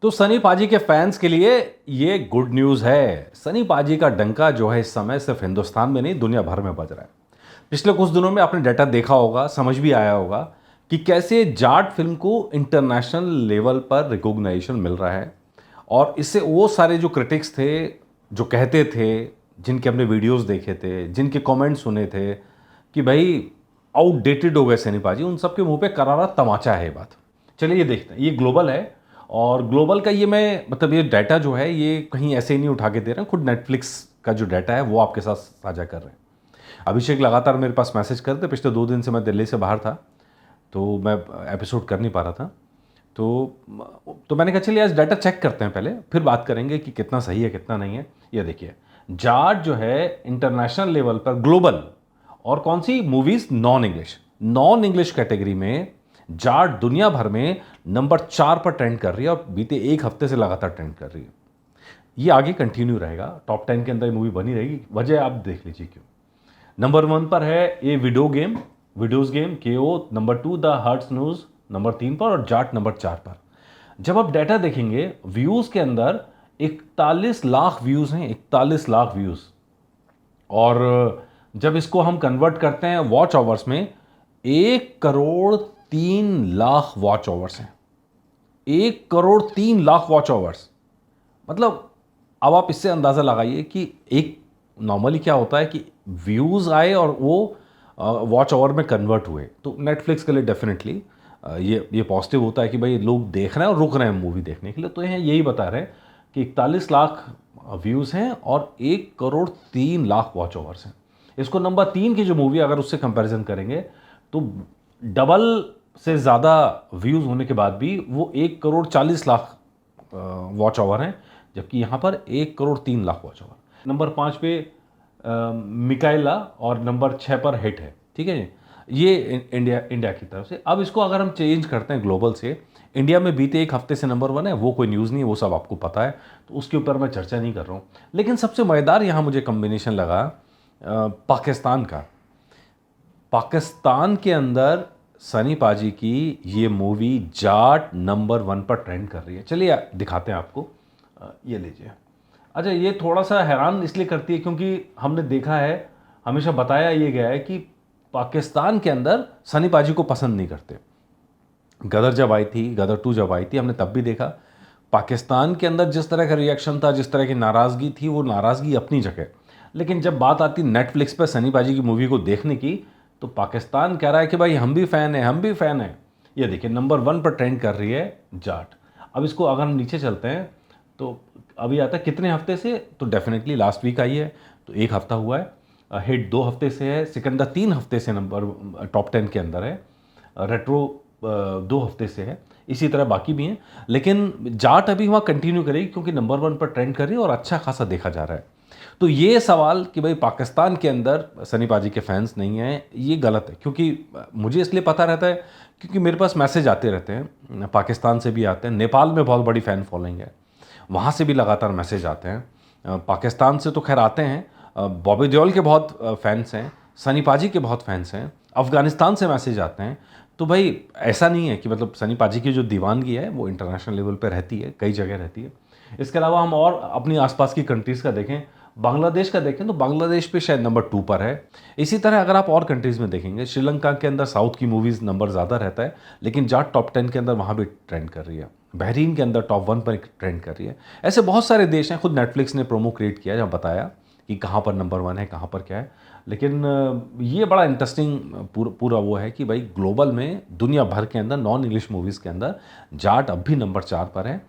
तो सनी पाजी के फैंस के लिए ये गुड न्यूज़ है। सनी पाजी का डंका जो है इस समय सिर्फ हिंदुस्तान में नहीं दुनिया भर में बज रहा है। पिछले कुछ दिनों में आपने डाटा देखा होगा, समझ भी आया होगा कि कैसे जाट फिल्म को इंटरनेशनल लेवल पर रिकॉग्निशन मिल रहा है। और इससे वो सारे जो क्रिटिक्स थे, जो कहते थे, जिनके हमने वीडियोस देखे थे, जिनके कमेंट सुने थे कि भाई आउटडेटेड हो गए सनी पाजी, उन सबके मुंह पे करारा तमाचा है ये बात। चलिए ये देखते हैं। ये ग्लोबल है और ग्लोबल का ये मैं मतलब ये डाटा जो है ये कहीं ऐसे ही नहीं उठा के दे रहे हैं, खुद नेटफ्लिक्स का जो डाटा है वो आपके साथ साझा कर रहे हैं। अभिषेक लगातार मेरे पास मैसेज करते, पिछले 2 दिन से मैं दिल्ली से बाहर था तो मैं एपिसोड कर नहीं पा रहा था। तो मैंने कहा चलिए आज डाटा चेक करते हैं, पहले फिर बात करेंगे कि कितना सही है कितना नहीं है। ये देखिए, जाट जो है इंटरनेशनल लेवल पर ग्लोबल, और कौन सी मूवीज, नॉन इंग्लिश कैटेगरी में जाट दुनिया भर में नंबर 4 पर ट्रेंड कर रही है और बीते एक हफ्ते से लगातार ट्रेंड कर रही है। ये आगे कंटिन्यू रहेगा, टॉप 10 के अंदर मूवी बनी रहेगी। वजह आप देख लीजिए क्यों। नंबर 1 पर है ये videos game KO, number 2 the hurts news number 3 पर, और जाट नंबर 4 पर। जब आप डाटा देखेंगे व्यूज के अंदर 41 लाख व्यूज हैं, 41 लाख व्यूज। और जब इसको हम कन्वर्ट करते हैं वॉच आवर्स में, 1 करोड़ 3 लाख वॉच आवर्स हैं। 1 करोड़ 3 लाख वॉच आवर्स, मतलब अब आप इससे अंदाज़ा लगाइए कि एक नॉर्मली क्या होता है कि व्यूज़ आए और वो वॉच आवर में कन्वर्ट हुए, तो नेटफ्लिक्स के लिए डेफिनेटली ये पॉजिटिव होता है कि भाई लोग देख रहे हैं और रुक रहे हैं मूवी देखने के लिए। तो यहाँ यही बता रहे हैं कि 41 लाख व्यूज़ हैं और 1 करोड़ 3 लाख वॉच आवर्स हैं। इसको नंबर 3 की जो मूवी अगर उससे कंपैरिजन करेंगे तो डबल से ज़्यादा व्यूज़ होने के बाद भी वो 1 करोड़ 40 लाख वॉच आवर हैं, जबकि यहाँ पर 1 crore 3 lakh watch hour. Number 5 पे मिकाइला और नंबर 6 पर हिट है। ठीक है जी, ये इंडिया की तरफ से। अब इसको अगर हम चेंज करते हैं ग्लोबल से, इंडिया में बीते एक हफ्ते से नंबर 1 है, वो कोई न्यूज़ नहीं है, वो सब आपको पता है, तो उसके ऊपर मैं चर्चा नहीं कर रहा हूँ। लेकिन सबसे मज़ेदार यहाँ मुझे कम्बिनेशन लगा पाकिस्तान का। पाकिस्तान के अंदर सनी पाजी की ये मूवी जाट नंबर 1 पर ट्रेंड कर रही है। चलिए दिखाते हैं आपको। ये लीजिए। अच्छा, ये थोड़ा सा हैरान इसलिए करती है क्योंकि हमने देखा है, हमेशा बताया ये गया है कि पाकिस्तान के अंदर सनी पाजी को पसंद नहीं करते। गदर जब आई थी, गदर 2 जब आई थी, हमने तब भी देखा पाकिस्तान के अंदर जिस तरह का रिएक्शन था, जिस तरह की नाराज़गी थी, वो नाराज़गी अपनी जगह। लेकिन जब बात आती नेटफ्लिक्स पर सनी पाजी की मूवी को देखने की, तो पाकिस्तान कह रहा है कि भाई हम भी फ़ैन हैं, हम भी फ़ैन हैं। ये देखिए, नंबर 1 पर ट्रेंड कर रही है जाट। अब इसको अगर हम नीचे चलते हैं तो अभी आता है कितने हफ्ते से, तो डेफिनेटली लास्ट वीक आई है, तो एक हफ्ता हुआ है। हिट 2 हफ्ते से है, सिकंदर 3 हफ्ते से नंबर टॉप 10 के अंदर है, रेट्रो 2 हफ्ते से है, इसी तरह बाकी भी हैं। लेकिन जाट अभी वहाँ कंटिन्यू करेगी क्योंकि नंबर 1 पर ट्रेंड कर रही है और अच्छा खासा देखा जा रहा है। तो ये सवाल कि भाई पाकिस्तान के अंदर सनी पाजी के फैंस नहीं हैं, ये गलत है। क्योंकि मुझे इसलिए पता रहता है क्योंकि मेरे पास मैसेज आते रहते हैं, पाकिस्तान से भी आते हैं, नेपाल में बहुत बड़ी फ़ैन फॉलोइंग है, वहाँ से भी लगातार मैसेज आते हैं। पाकिस्तान से तो खैर आते हैं, बॉबी देओल के बहुत फैंस हैं, सनी पाजी के बहुत फैंस हैं, अफ़गानिस्तान से मैसेज आते हैं। तो भाई ऐसा नहीं है कि मतलब सनी पाजी की जो दीवानगी है वो इंटरनेशनल लेवल पर रहती है, कई जगह रहती है। इसके अलावा हम और अपनी आसपास की कंट्रीज़ का देखें, बांग्लादेश का देखें तो बांग्लादेश पे शायद नंबर 2 पर है। इसी तरह अगर आप और कंट्रीज़ में देखेंगे, श्रीलंका के अंदर साउथ की मूवीज़ नंबर ज़्यादा रहता है, लेकिन जाट टॉप 10 के अंदर वहाँ भी ट्रेंड कर रही है। बहरीन के अंदर टॉप 1 पर ट्रेंड कर रही है। ऐसे बहुत सारे देश हैं, खुद नेटफ्लिक्स ने प्रोमो क्रिएट किया जहाँ बताया कि कहाँ पर नंबर 1 है, कहाँ पर क्या है। लेकिन ये बड़ा इंटरेस्टिंग पूरा वो है कि भाई ग्लोबल में दुनिया भर के अंदर नॉन इंग्लिश मूवीज़ के अंदर जाट अब भी नंबर 4 पर है।